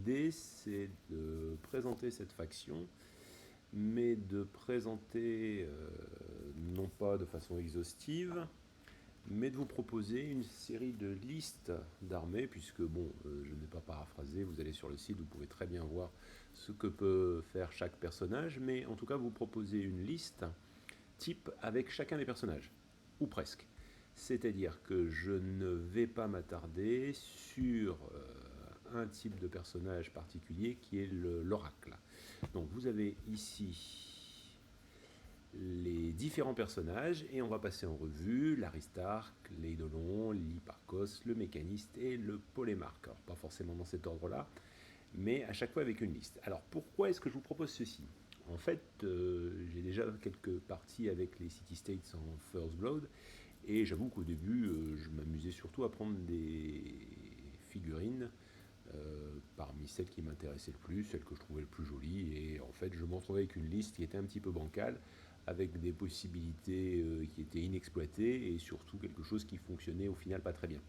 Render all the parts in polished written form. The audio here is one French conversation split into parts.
l'idée c'est de présenter cette faction, mais de présenter non pas de façon exhaustive, mais de vous proposer une série de listes d'armées, puisque bon, je n'ai pas paraphrasé, vous allez sur le site, vous pouvez très bien voir ce que peut faire chaque personnage, mais en tout cas vous proposer une liste type avec chacun des personnages, ou presque. C'est-à-dire que je ne vais pas m'attarder sur un type de personnage particulier qui est l'oracle. Donc vous avez ici les différents personnages et on va passer en revue l'Aristarque, l'Eidolon, l'Hipparchos, le Mécaniste et le Polémarque. Alors pas forcément dans cet ordre-là, mais à chaque fois avec une liste. Alors pourquoi est-ce que je vous propose ceci? En fait, j'ai déjà quelques parties avec les City States en First Blood, et j'avoue qu'au début, je m'amusais surtout à prendre des figurines parmi celles qui m'intéressaient le plus, celles que je trouvais le plus jolies, et en fait, je me retrouvais avec une liste qui était un petit peu bancale, avec des possibilités qui étaient inexploitées, et surtout quelque chose qui fonctionnait au final pas très bien.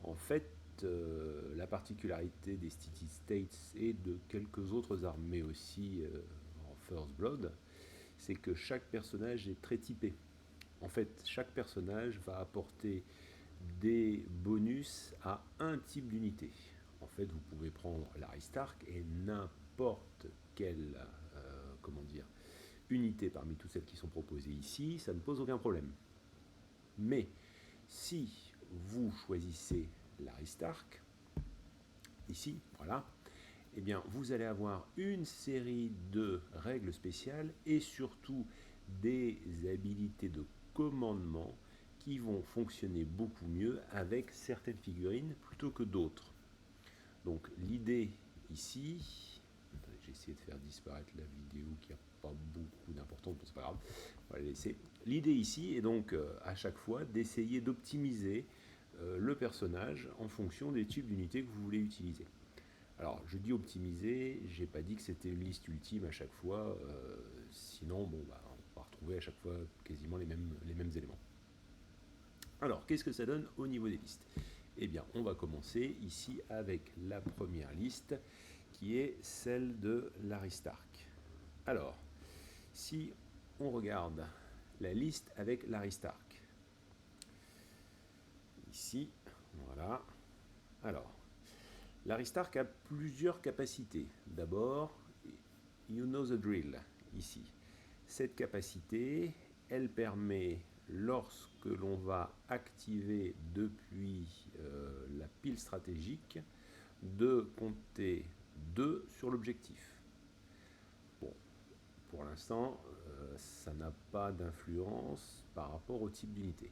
En fait, la particularité des City States et de quelques autres armées aussi en First Blood, c'est que chaque personnage est très typé. En fait, chaque personnage va apporter des bonus à un type d'unité. En fait, vous pouvez prendre l'Aristarque et n'importe quelle unité parmi toutes celles qui sont proposées ici, ça ne pose aucun problème. Mais si vous choisissez l'Aristarque, ici, voilà, eh bien, vous allez avoir une série de règles spéciales et surtout des habilités de commandement qui vont fonctionner beaucoup mieux avec certaines figurines plutôt que d'autres. Donc l'idée ici, j'ai essayé de faire disparaître la vidéo qui n'a pas beaucoup d'importance, mais c'est pas grave, on va la laisser. L'idée ici est donc à chaque fois d'essayer d'optimiser le personnage en fonction des types d'unités que vous voulez utiliser. Alors, je dis optimiser, j'ai pas dit que c'était une liste ultime à chaque fois, sinon, bon, bah, on va retrouver à chaque fois quasiment les mêmes éléments. Alors, qu'est-ce que ça donne au niveau des listes? Eh bien, on va commencer ici avec la première liste, qui est celle de l'Aristarque. Alors, si on regarde la liste avec l'Aristarque, ici, voilà, alors, l'Aristarque a plusieurs capacités. D'abord, you know the drill, ici. Cette capacité, elle permet, lorsque l'on va activer depuis la pile stratégique, de compter 2 sur l'objectif. Bon, pour l'instant, ça n'a pas d'influence par rapport au type d'unité.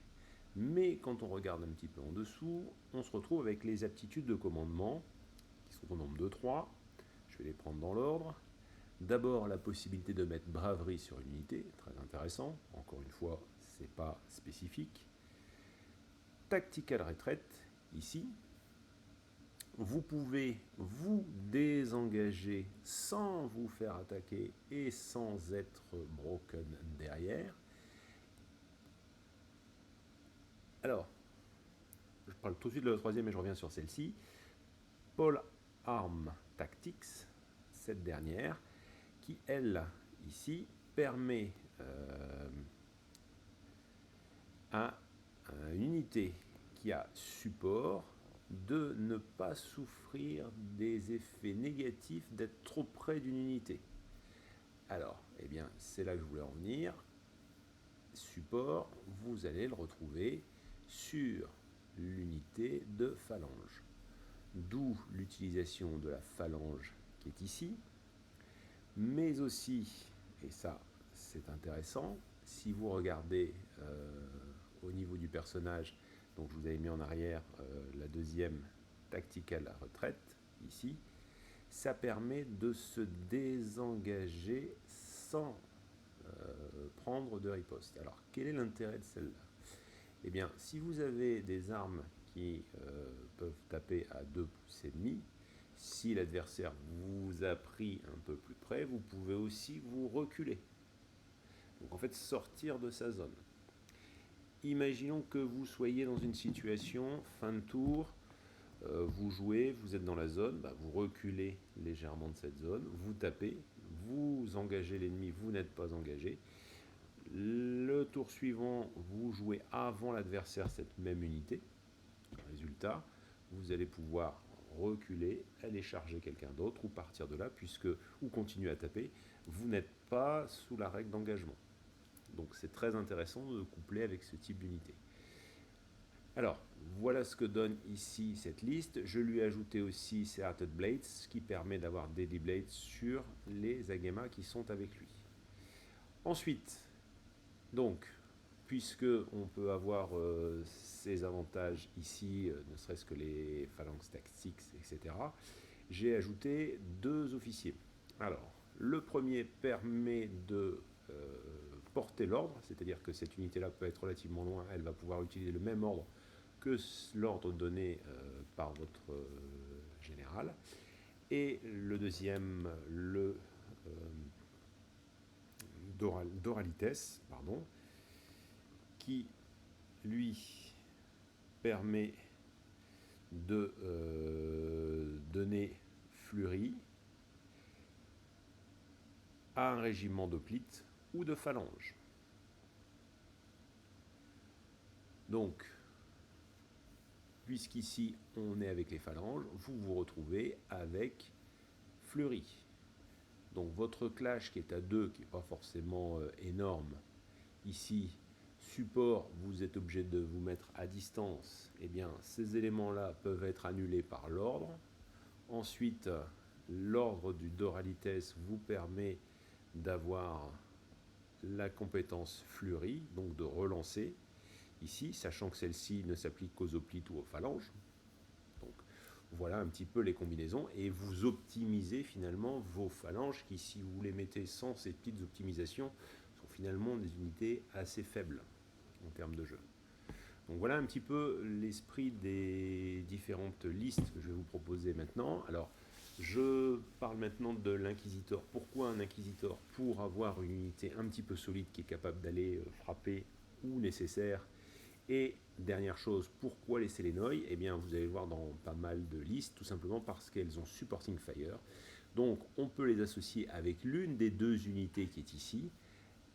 Mais quand on regarde un petit peu en dessous, on se retrouve avec les aptitudes de commandement, qui sont au nombre de 3. Je vais les prendre dans l'ordre. D'abord, la possibilité de mettre braverie sur une unité, très intéressant. Encore une fois, c'est pas spécifique. Tactical retreat, ici. Vous pouvez vous désengager sans vous faire attaquer et sans être broken derrière. Alors, je parle tout de suite de la troisième et je reviens sur celle-ci. Pole Arm Tactics, cette dernière, qui, elle, ici, permet à une unité qui a support de ne pas souffrir des effets négatifs d'être trop près d'une unité. Alors, eh bien, c'est là que je voulais en venir. Support, vous allez le retrouver sur l'unité de phalange. D'où l'utilisation de la phalange qui est ici, mais aussi, et ça c'est intéressant, si vous regardez au niveau du personnage, donc je vous avais mis en arrière la deuxième tactical retraite, ici, ça permet de se désengager sans prendre de riposte. Alors quel est l'intérêt de celle-là? Eh bien, si vous avez des armes qui peuvent taper à 2 pouces et demi, si l'adversaire vous a pris un peu plus près, vous pouvez aussi vous reculer. Donc en fait, sortir de sa zone. Imaginons que vous soyez dans une situation, fin de tour, Vous jouez, vous êtes dans la zone, vous reculez légèrement de cette zone, vous tapez, vous engagez l'ennemi, vous n'êtes pas engagé. Le tour suivant, vous jouez avant l'adversaire cette même unité. Résultat, vous allez pouvoir reculer, aller charger quelqu'un d'autre ou partir de là, ou continuer à taper. Vous n'êtes pas sous la règle d'engagement. Donc c'est très intéressant de coupler avec ce type d'unité. Alors, voilà ce que donne ici cette liste. Je lui ai ajouté aussi Serrated Blades, ce qui permet d'avoir Deadly Blades sur les Agema qui sont avec lui. Ensuite, donc, puisque on peut avoir ces avantages ici, ne serait-ce que les phalanges tactiques, etc., j'ai ajouté 2 officiers. Alors, le premier permet de porter l'ordre, c'est-à-dire que cette unité-là peut être relativement loin, elle va pouvoir utiliser le même ordre que l'ordre donné par votre général. Et le deuxième, le Doralites, pardon, qui lui permet de donner fleurie à un régiment d'hoplites ou de phalanges. Donc, puisqu'ici on est avec les phalanges, vous vous retrouvez avec fleurie. Donc votre clash qui est à 2, qui n'est pas forcément énorme, ici, support, vous êtes obligé de vous mettre à distance, eh bien ces éléments-là peuvent être annulés par l'ordre. Ensuite, l'ordre du Doralites vous permet d'avoir la compétence fleurie, donc de relancer ici, sachant que celle-ci ne s'applique qu'aux hoplites ou aux phalanges. Donc voilà un petit peu les combinaisons, et vous optimisez finalement vos phalanges qui, si vous les mettez sans ces petites optimisations, sont finalement des unités assez faibles en termes de jeu. Donc voilà un petit peu l'esprit des différentes listes que je vais vous proposer maintenant. Alors, je parle maintenant de l'inquisitor. Pourquoi un inquisitor? Pour avoir une unité un petit peu solide qui est capable d'aller frapper où nécessaire. Et dernière chose, pourquoi les Sélénoïs? Eh bien, vous allez le voir dans pas mal de listes, tout simplement parce qu'elles ont supporting fire. Donc, on peut les associer avec l'une des 2 unités qui est ici.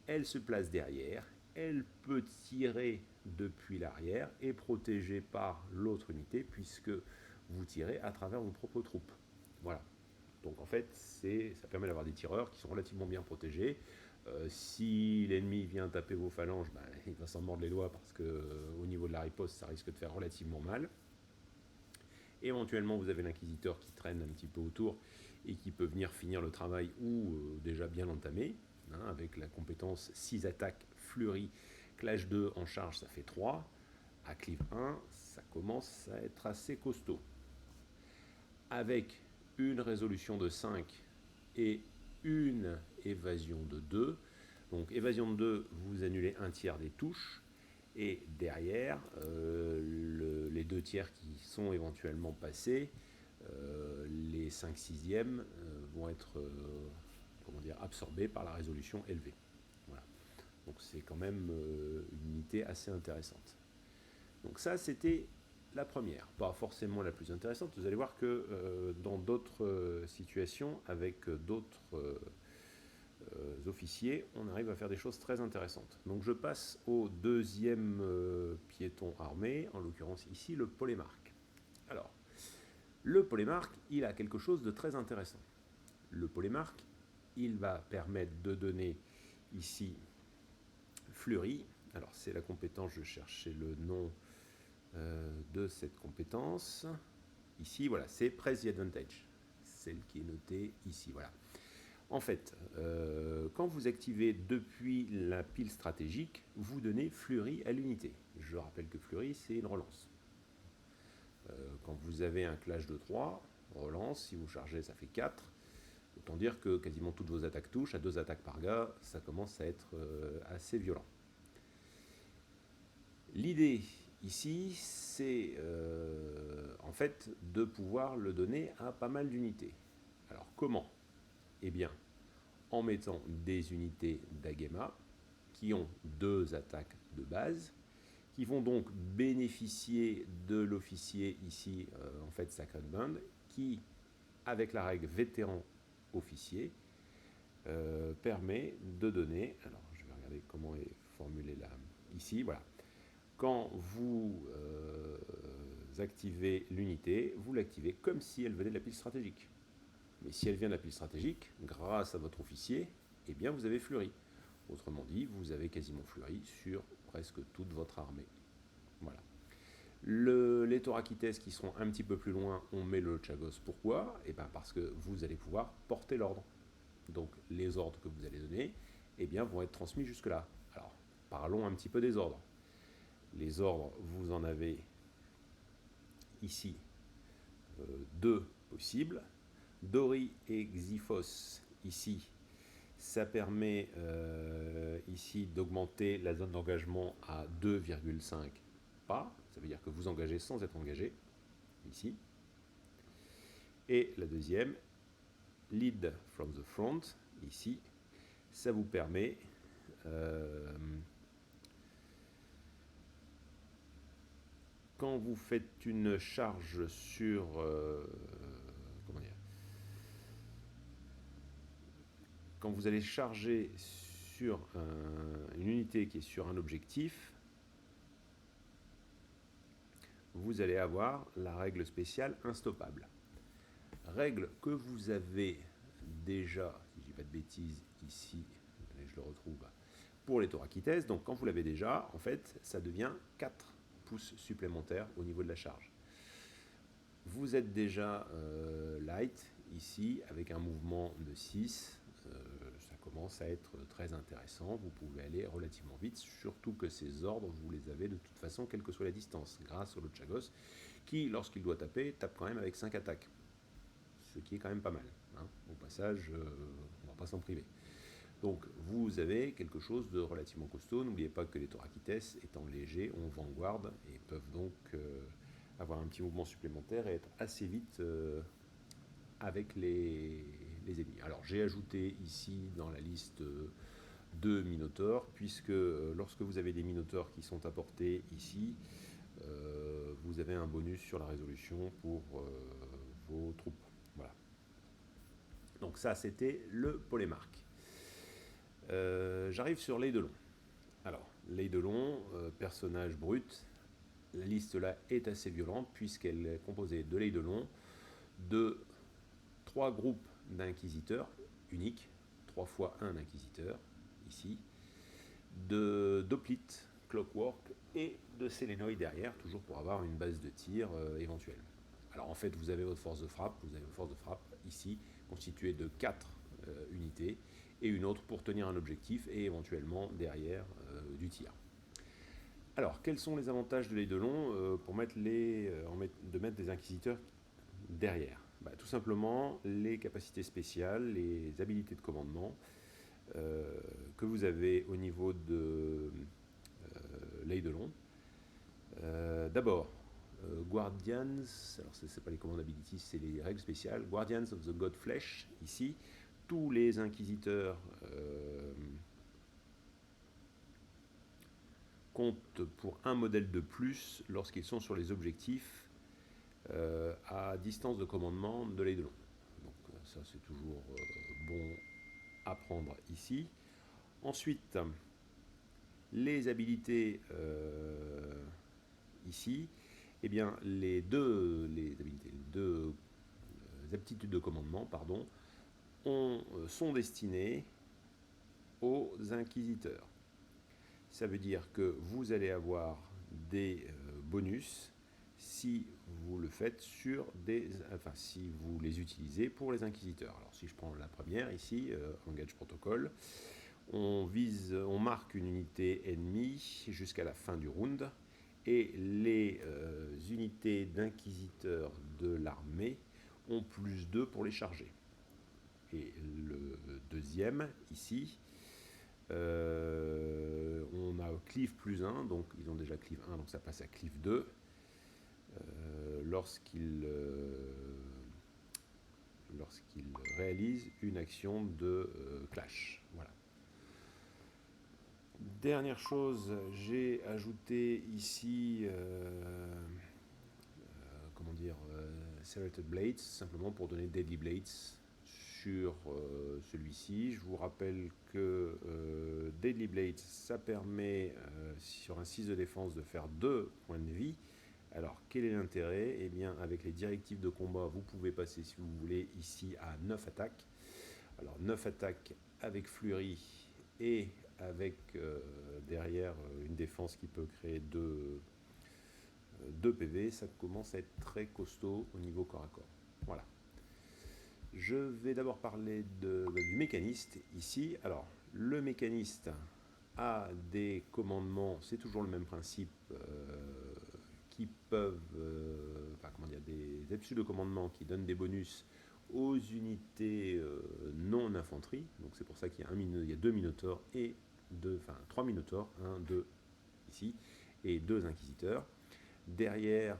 Elle se place derrière, elle peut tirer depuis l'arrière et protégée par l'autre unité, puisque vous tirez à travers vos propres troupes. Voilà. Donc en fait, ça permet d'avoir des tireurs qui sont relativement bien protégés. Si l'ennemi vient taper vos phalanges, il va s'en mordre les doigts parce qu'au niveau de la riposte, ça risque de faire relativement mal. Éventuellement, vous avez l'inquisiteur qui traîne un petit peu autour et qui peut venir finir le travail ou déjà bien l'entamer, avec la compétence 6 attaques, fleurie, clash 2 en charge, ça fait 3. À cleave 1, ça commence à être assez costaud. Avec une résolution de 5 et une évasion de 2. Donc évasion de 2, vous annulez un tiers des touches. Et derrière, les 2 tiers qui sont éventuellement passés, les 5/6e vont être absorbés par la résolution élevée. Voilà. Donc c'est quand même une unité assez intéressante. Donc ça, c'était la première, pas forcément la plus intéressante. Vous allez voir que dans d'autres situations, avec d'autres officiers, on arrive à faire des choses très intéressantes. Donc je passe au deuxième piéton armé, en l'occurrence ici le polémarque. Alors, le polémarque, il a quelque chose de très intéressant. Le polémarque, il va permettre de donner ici fleurie. Alors c'est la compétence, je cherchais le nom de cette compétence. Ici, voilà, c'est Press the Advantage, celle qui est notée ici, voilà. En fait, quand vous activez depuis la pile stratégique, vous donnez fleurie à l'unité. Je rappelle que fleurie, c'est une relance. Quand vous avez un clash de 3, relance, si vous chargez, ça fait 4. Autant dire que quasiment toutes vos attaques touchent, à 2 attaques par gars, ça commence à être assez violent. L'idée ici, c'est en fait de pouvoir le donner à pas mal d'unités. Alors comment? Eh bien, en mettant des unités d'Agema qui ont 2 attaques de base, qui vont donc bénéficier de l'officier ici, en fait Sacred Band, qui, avec la règle vétéran officier, permet de donner, alors je vais regarder comment est formulé là, ici, voilà. Quand vous activez l'unité, vous l'activez comme si elle venait de la pile stratégique. Mais si elle vient de la pile stratégique, grâce à votre officier, eh bien vous avez fleuri. Autrement dit, vous avez quasiment fleuri sur presque toute votre armée. Voilà. Les Thorakites qui seront un petit peu plus loin, on met le Chagos. Pourquoi? Eh bien parce que vous allez pouvoir porter l'ordre. Donc les ordres que vous allez donner, eh bien, vont être transmis jusque-là. Alors, parlons un petit peu des ordres. Les ordres, vous en avez ici deux possibles. Dori et Xiphos, ici, ça permet ici d'augmenter la zone d'engagement à 2,5 pas. Ça veut dire que vous engagez sans être engagé, ici. Et la deuxième, Lead from the front, ici, ça vous permet quand vous faites une charge sur comment dire, quand vous allez charger sur une unité qui est sur un objectif, vous allez avoir la règle spéciale instoppable. Règle que vous avez déjà, si je dis pas de bêtises, ici, je le retrouve, pour les Thorakites. Donc quand vous l'avez déjà, en fait, ça devient 4 pouces supplémentaires au niveau de la charge. Vous êtes déjà light ici avec un mouvement de 6. Ça commence à être très intéressant. Vous pouvez aller relativement vite, surtout que ces ordres, vous les avez de toute façon, quelle que soit la distance, grâce au Lochagos, qui, lorsqu'il doit taper, tape quand même avec 5 attaques. Ce qui est quand même pas mal. Hein. Au passage, on ne va pas s'en priver. Donc vous avez quelque chose de relativement costaud. N'oubliez pas que les Thorakites, étant légers, ont vanguard et peuvent donc avoir un petit mouvement supplémentaire et être assez vite avec les ennemis. Alors j'ai ajouté ici dans la liste deux Minotaures, puisque lorsque vous avez des Minotaures qui sont apportés ici, vous avez un bonus sur la résolution pour vos troupes. Voilà. Donc ça, c'était le polémarque. J'arrive sur l'Eidolon. Alors, l'Eidolon, personnage brut, la liste là est assez violente puisqu'elle est composée de l'Eidolon, de 3 groupes d'inquisiteurs uniques, 3 fois 1 inquisiteur, ici, de d'Hoplite, Clockwork et de Sélénoï derrière, toujours pour avoir une base de tir éventuelle. Alors en fait, vous avez votre force de frappe, ici, constituée de 4 unités, et une autre pour tenir un objectif et éventuellement derrière du tir. Alors, quels sont les avantages de l'Eidolon pour mettre des inquisiteurs derrière? Tout simplement, les capacités spéciales, les habilités de commandement que vous avez au niveau de l'Eidolon. D'abord, Guardians, alors ce n'est pas les command abilities, c'est les règles spéciales. Guardians of the God Flesh, ici, tous les inquisiteurs comptent pour un modèle de plus lorsqu'ils sont sur les objectifs à distance de commandement de l'Eidolon. Donc ça c'est toujours bon à prendre ici. Ensuite, les habilités ici, eh bien les deux aptitudes de commandement, pardon, sont destinées aux inquisiteurs. Ça veut dire que vous allez avoir des bonus si vous le faites si vous les utilisez pour les inquisiteurs. Alors si je prends la première ici, Engage Protocol, on marque une unité ennemie jusqu'à la fin du round et les unités d'inquisiteurs de l'armée ont +2 pour les charger. Et le deuxième ici, on a cleave +1, donc ils ont déjà cleave 1, donc ça passe à cleave 2 lorsqu'ils réalisent une action de clash. Voilà. Dernière chose, j'ai ajouté ici, comment dire, Serrated Blades, simplement pour donner Deadly Blades sur celui-ci. Je vous rappelle que Deadly Blades, ça permet sur un 6 de défense de faire 2 points de vie. Alors, quel est l'intérêt? Eh bien, avec les directives de combat, vous pouvez passer, si vous voulez, ici à 9 attaques. Alors, 9 attaques avec Flurry et avec derrière une défense qui peut créer 2 PV, ça commence à être très costaud au niveau corps à corps. Voilà. Je vais d'abord parler du mécaniste ici. Alors, le mécaniste a des commandements, c'est toujours le même principe, qui peuvent, enfin, comment dire, des aptitudes de commandement qui donnent des bonus aux unités non infanterie. Donc c'est pour ça qu'il y a 2 minotaures et 3 minotaures, 1, 2 ici, et 2 inquisiteurs. Derrière,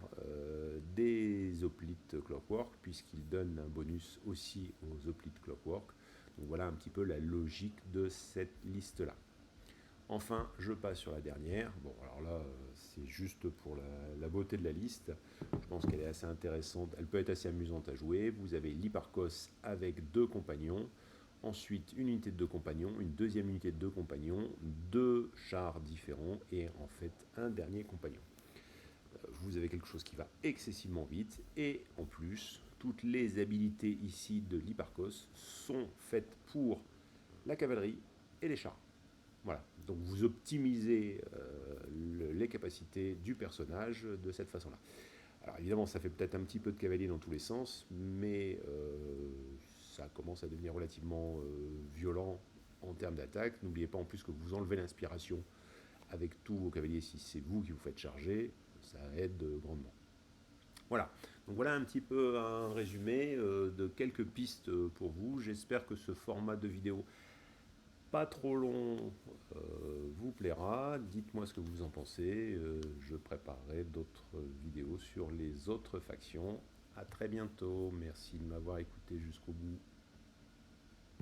des hoplites Clockwork, puisqu'ils donnent un bonus aussi aux hoplites Clockwork. Donc voilà un petit peu la logique de cette liste-là. Enfin, je passe sur la dernière. Bon, alors là, c'est juste pour la beauté de la liste. Je pense qu'elle est assez intéressante. Elle peut être assez amusante à jouer. Vous avez l'Hipparchos avec 2 compagnons. Ensuite, une unité de 2 compagnons, une deuxième unité de 2 compagnons, 2 chars différents et en fait un dernier compagnon. Vous avez quelque chose qui va excessivement vite et en plus, toutes les habilités ici de l'Hipparchos sont faites pour la cavalerie et les chars. Voilà, donc vous optimisez les capacités du personnage de cette façon-là. Alors évidemment, ça fait peut-être un petit peu de cavalier dans tous les sens, mais ça commence à devenir relativement violent en termes d'attaque. N'oubliez pas en plus que vous enlevez l'inspiration avec tous vos cavaliers si c'est vous qui vous faites charger, ça aide grandement. Voilà, donc voilà un petit peu un résumé de quelques pistes pour vous. J'espère que ce format de vidéo pas trop long vous plaira. Dites-moi ce que vous en pensez. Je préparerai d'autres vidéos sur les autres factions. A très bientôt. Merci de m'avoir écouté jusqu'au bout.